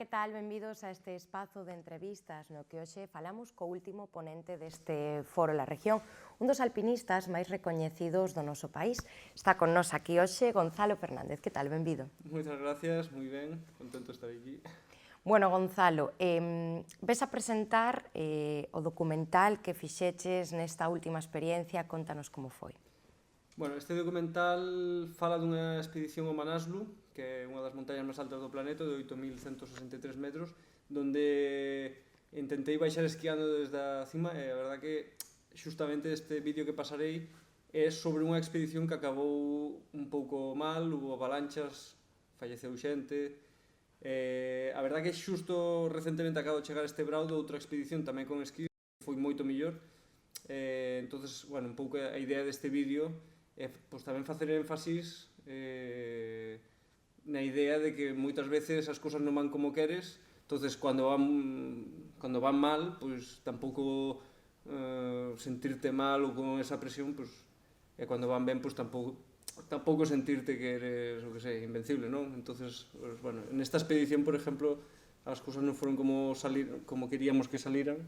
tal? Benvidos a este espazo de entrevistas no que hoxe falamos co último ponente deste foro La Región, un dos alpinistas máis recoñecidos do noso país. Está con nós aquí hoxe Gonzalo Fernández. Que tal? Benvido. Moitas gracias, moi ben, contento de estar aquí. Bueno, Gonzalo, ves a presentar o documental que fixeches nesta última experiencia, contanos como foi. Bueno, este documental fala dunha expedición ao Manaslu, que é unha das montañas máis altas do planeta, de 8.163 metros, donde intentei baixar esquiando desde a cima, e a verdad que xustamente este vídeo que pasarei é sobre unha expedición que acabou un pouco mal, hubo avalanchas, falleceu xente. A verdad que xusto recentemente acabo de chegar este brao de outra expedición tamén con esquí, foi moito mellor. Entonces, bueno, un pouco a idea deste vídeo é pois, tamén facer énfasis na idea de que moitas veces as cousas non van como queres, entonces cando van mal, pois tampouco sentirte mal ou con esa presión, pois, e cando van ben, pois tampouco sentirte que eres, o que sei, invencible, non? Entonces, pues, bueno, nesta expedición, por ejemplo, as cousas non foron como queríamos que saliran,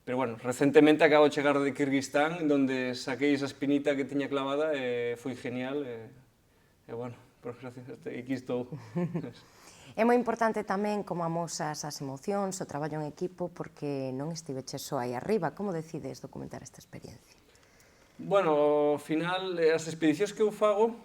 pero bueno, recentemente acabo de chegar de Kirguistán, donde saquei esa espinita que tiña clavada e foi genial, e bueno, por gracias, aquí estou. É moi importante tamén como amosas as emocións, o traballo en equipo, porque non estiveches só aí arriba. Como decides documentar esta experiencia? Bueno, ao final, as expedicións que eu fago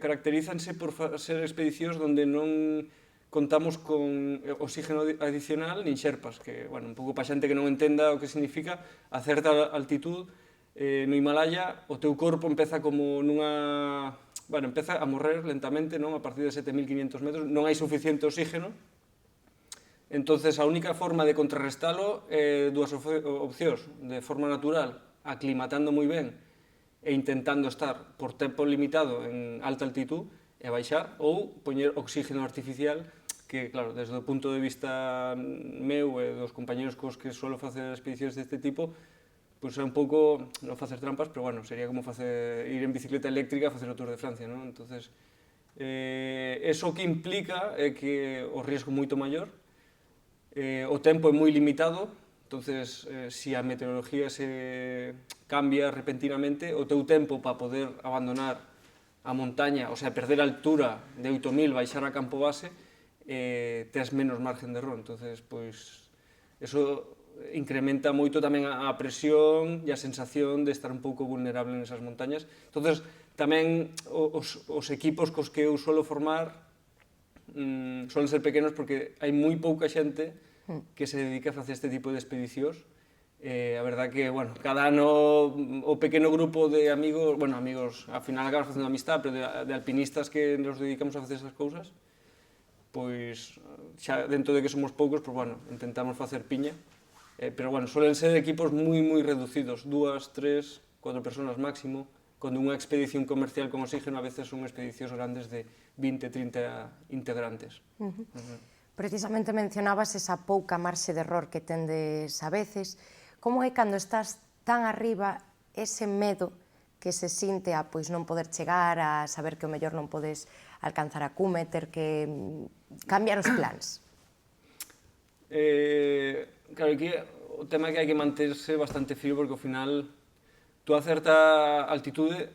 caracterízanse por ser expedicións onde non contamos con oxígeno adicional nin xerpas, que, bueno, un pouco pa xente que non entenda o que significa, a certa altitud no Himalaya o teu corpo empeza como nunha... Bueno, empeza a morrer lentamente, non? A partir de 7.500 metros, non hai suficiente oxígeno, entonces a única forma de contrarrestalo é dúas opcións, de forma natural, aclimatando moi ben e intentando estar por tempo limitado en alta altitud e baixar, ou poñer oxígeno artificial, que, claro, desde o punto de vista meu e dos compañeros cos que suelo facer expedicións deste tipo, pois é un pouco, non facer trampas, pero bueno, sería como ir en bicicleta eléctrica a facer o Tour de Francia, non? Entonces, eso que implica é que o riesgo é moito maior, o tempo é moi limitado, entonces, se a meteorología se cambia repentinamente, o teu tempo para poder abandonar a montaña, o sea, perder a altura de 8.000, baixar a campo base, tes menos margen de error, entonces, pois, eso incrementa moito tamén a presión e a sensación de estar un pouco vulnerable nesas montañas. Entonces, tamén os equipos cos que eu suelo formar suelen ser pequenos porque hai moi pouca xente que se dedica a facer este tipo de expedicións. A verdad que, bueno, cada ano o pequeno grupo de amigos, bueno, amigos, ao final acabas facendo amistad, pero de alpinistas que nos dedicamos a facer esas cousas, pois, xa dentro de que somos poucos, pois, bueno, intentamos facer piña, pero, bueno, suelen ser equipos moi reducidos, 2, 3, 4 personas máximo, cando unha expedición comercial con oxígeno a veces son expedicións grandes de 20, 30 integrantes. Precisamente mencionabas esa pouca marxe de error que tendes a veces. Como é cando estás tan arriba ese medo que se sinte a pois non poder chegar, a saber que o mellor non podes alcanzar a cume, ter que cambiar os plans? Claro, aquí o tema é que hai que manterse bastante frío porque ao final tú a certa altitude,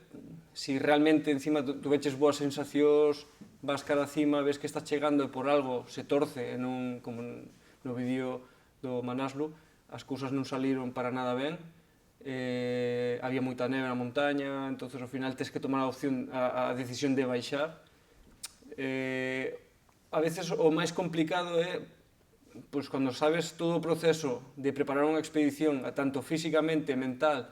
si realmente encima tú veches boas sensacións, vas cara a cima, ves que estás chegando e por algo se torce, como no vídeo do Manaslu, as cousas non saliron para nada ben, había moita neve na montaña, entonces ao final tes que tomar a decisión de baixar. A veces o máis complicado é pois cando sabes todo o proceso de preparar unha expedición, tanto físicamente, mental,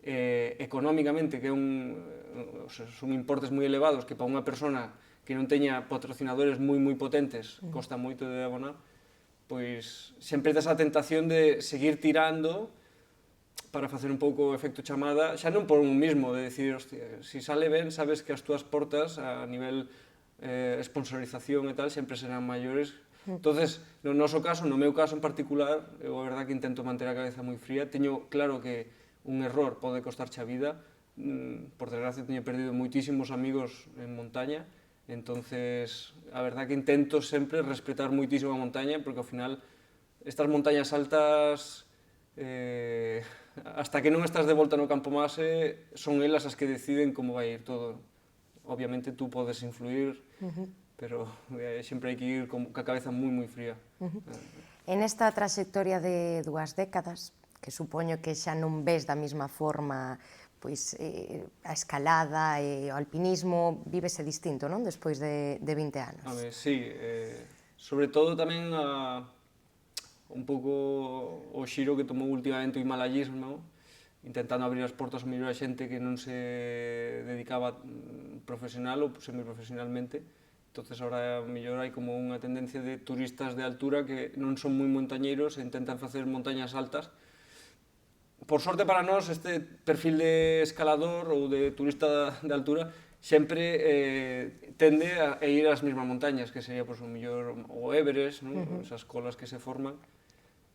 económicamente, que son importes moi elevados que para unha persona que non teña patrocinadores moi potentes costa moito de abonar, pois sempre tes a tentación de seguir tirando para facer un pouco o efecto chamada, xa non por un mismo, de decir, hostia, se sale ben, sabes que as túas portas a nivel sponsorización e tal sempre serán maiores. Entonces, no noso caso, no meu caso en particular, eu a verdad que intento manter a cabeza moi fría, teño claro que un error pode costarche a vida, por desgracia teño perdido moitísimos amigos en montaña, entonces a verdad que intento sempre respetar moitísimo a montaña, porque ao final estas montañas altas, hasta que non estás de volta no campo base, son elas as que deciden como vai ir todo. Obviamente tú podes influir, pero sempre hai que ir ca cabeza moi fría. En esta trayectoria de 2 décadas, que supoño que xa non ves da mesma forma pois, a escalada e o alpinismo, vívese distinto, non? Despois de 20 anos. Sí, sobre todo tamén un pouco o xiro que tomou últimamente o himalayismo, intentando abrir as portas a mellor a xente que non se dedicaba profesional ou semiprofesionalmente. Entonces, ahora, mellor, hai como unha tendencia de turistas de altura que non son moi montañeiros e intentan facer montañas altas. Por sorte para nós, este perfil de escalador ou de turista de altura sempre tende a ir ás mesmas montañas, que sería, o mellor, o Everest, esas colas que se forman.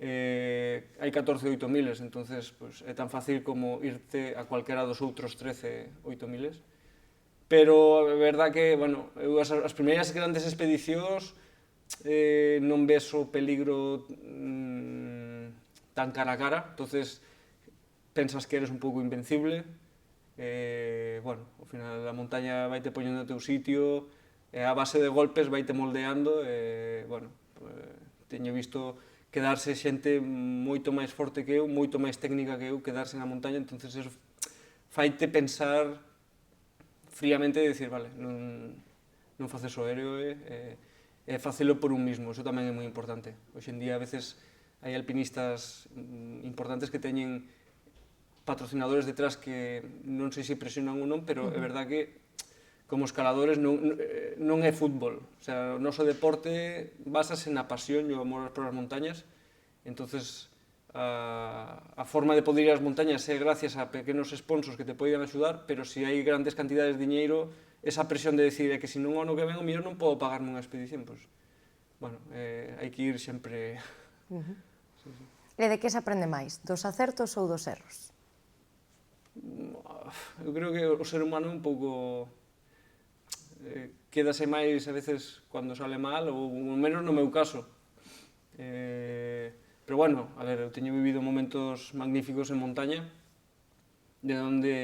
Hai 14 8.000, entonces é tan fácil como irte a cualquera dos outros 13 8.000. Pero a verdad que, bueno, as primeiras grandes expedicións non ves o peligro tan cara a cara, entonces pensas que eres un pouco invencible. Bueno, ao final a montaña vaite poñendo no teu sitio, a base de golpes vaite moldeando, bueno, teño visto quedarse xente moito máis forte que eu, moito máis técnica que eu, quedarse na montaña, entonces eso faite pensar fríamente e dicir, vale, non faces o héroe, e facelo por un mismo, eso tamén é moi importante. Hoxe en día a veces hai alpinistas importantes que teñen patrocinadores detrás que non sei se presionan ou non, pero é verdad que como escaladores non é fútbol, o sea, o noso deporte basase na pasión e o amor por as montañas, entonces a forma de poder ir ás montañas é gracias a pequenos sponsors que te poden axudar, pero se hai grandes cantidades de diñeiro, esa presión de decir que se non o ano que ven o mellor non podo pagarme unha expedición, pois, bueno, hai que ir sempre... E de que se aprende máis, dos acertos ou dos erros? Eu creo que o ser humano un pouco quédase máis a veces cando sale mal, ou menos no meu caso. Pero bueno, a ver, eu teño vivido momentos magníficos en montaña, de onde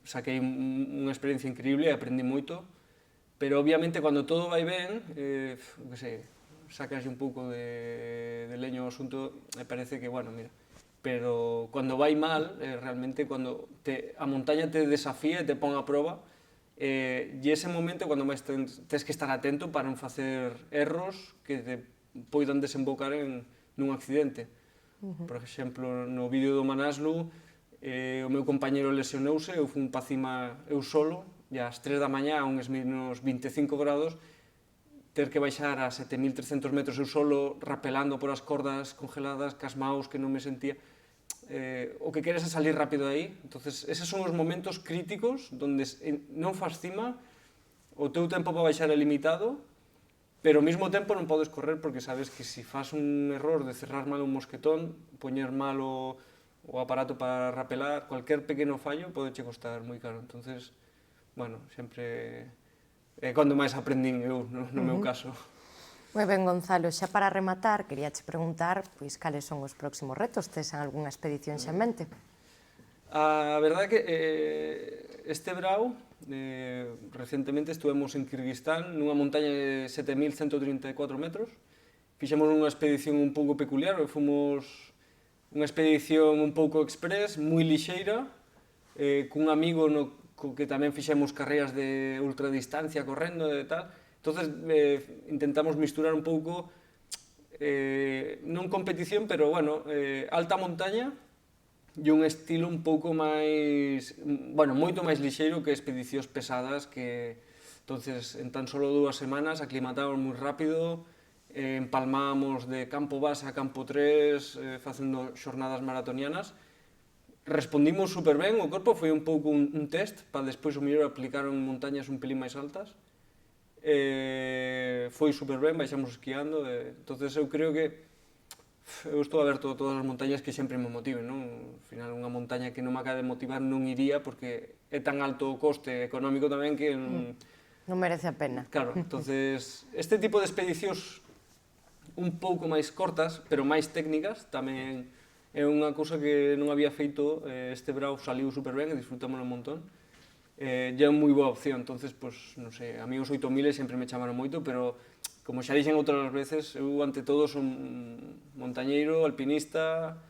saquei unha experiencia increíble e aprendí moito, pero obviamente cando todo vai ben, que sei, sacas un pouco de leño ao asunto e parece que, bueno, mira, pero cando vai mal, realmente cando a montaña te desafía e te pon a prova, e ese momento cando máis tens que estar atento para non facer erros que te poidan desembocar nun accidente. Por exemplo, no vídeo do Manaslu, o meu compañero lesionouse, eu fui pa cima eu solo, e ás 3 da mañá, a uns menos 25 grados, ter que baixar a 7.300 metros eu solo, rapelando por as cordas congeladas, cas maus que non me sentía. O que queres é salir rápido de aí, entonces eses son os momentos críticos onde non fas cima, o teu tempo para baixar é limitado, pero ao mesmo tempo non podes correr porque sabes que se fas un error de cerrar mal un mosquetón, poñer mal o aparato para rapelar, cualquier pequeno fallo pode che costar moi caro, entonces, bueno, sempre é cando máis aprendín eu, no meu caso. Moi ben, Gonzalo, xa para rematar, quería che preguntar pois cales son os próximos retos, tes algunha expedición xa en mente? A verdade é que este verao, recentemente estuvemos en Kirguistán, nunha montaña de 7.134 metros, fixemos unha expedición un pouco peculiar, fomos unha expedición un pouco express, moi lixeira, cun amigo que tamén fixemos carreras de ultradistancia correndo e tal. Entonces intentamos misturar un pouco, non competición, pero bueno, alta montaña e un estilo un pouco máis, bueno, moito máis lixeiro que expedicións pesadas que, entonces, en tan solo 2 semanas aclimatamos moi rápido, empalmábamos de campo base a campo 3, facendo xornadas maratonianas. Respondimos super ben, o corpo foi un pouco un test para despois o mellor aplicar en montañas un pelín máis altas. Foi super ben, baixamos esquiando, entonces eu creo que eu estou aberto a todas as montañas que sempre me motiven, non? Ao final, unha montaña que non me acabe de motivar non iría porque é tan alto o coste económico tamén que Non merece a pena. Claro, entonces, este tipo de expedicións un pouco máis cortas, pero máis técnicas, tamén é unha cousa que non había feito este verao, saliu super ben e disfrutámoslo un montón. Ya é moi boa opción, entonces, pues, non sei, a mí os 8000 sempre me chamaron moito, pero como xa dixen outras veces, eu ante todo son montañeiro, alpinista,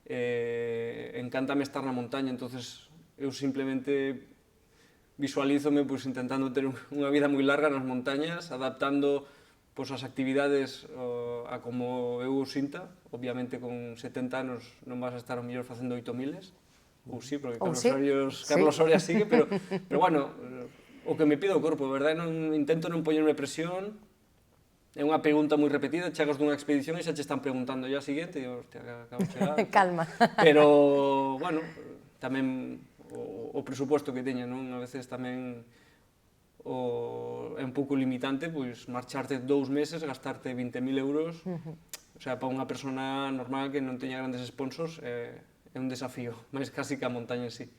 encántame estar na montaña, entonces eu simplemente visualízome pois, intentando ter unha vida moi larga nas montañas, adaptando pois, as actividades a como eu o sinta. Obviamente con 70 anos non vas a estar ao mellor facendo 8000, ou sí, porque Carlos Soria sigue, pero bueno, o que me pide o corpo, verdade? Intento non poñerme presión. É unha pregunta moi repetida, chegas dunha expedición e xa che están preguntando ya a seguinte, e hostia, acabo de chegar. Calma. Pero, bueno, tamén o presuposto que teña, non? A veces tamén é un pouco limitante, pois marcharte 2 meses, gastarte 20.000 euros, o sea, para unha persona normal que non teña grandes sponsors, é un desafío, máis casi que a montaña en sí.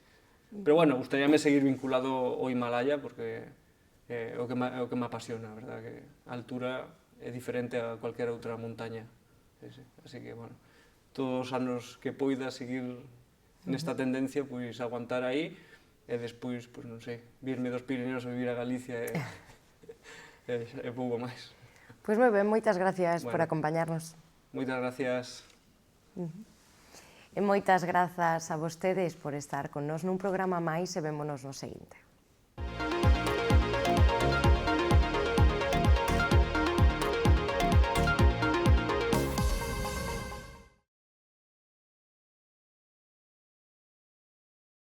Pero, bueno, gustaríame seguir vinculado ao Himalaya, porque é o que me apasiona, a verdad, que a altura é diferente a cualquier outra montaña. Así que, bueno, todos os anos que poida seguir nesta tendencia, pois aguantar aí, e despois, pois non sei, virme dos Pirineos a vivir a Galicia e pouco máis. Pois moi ben, moitas gracias por acompañarnos. Moitas gracias. E moitas grazas a vostedes por estar con nos nun programa máis e vémonos no seguinte.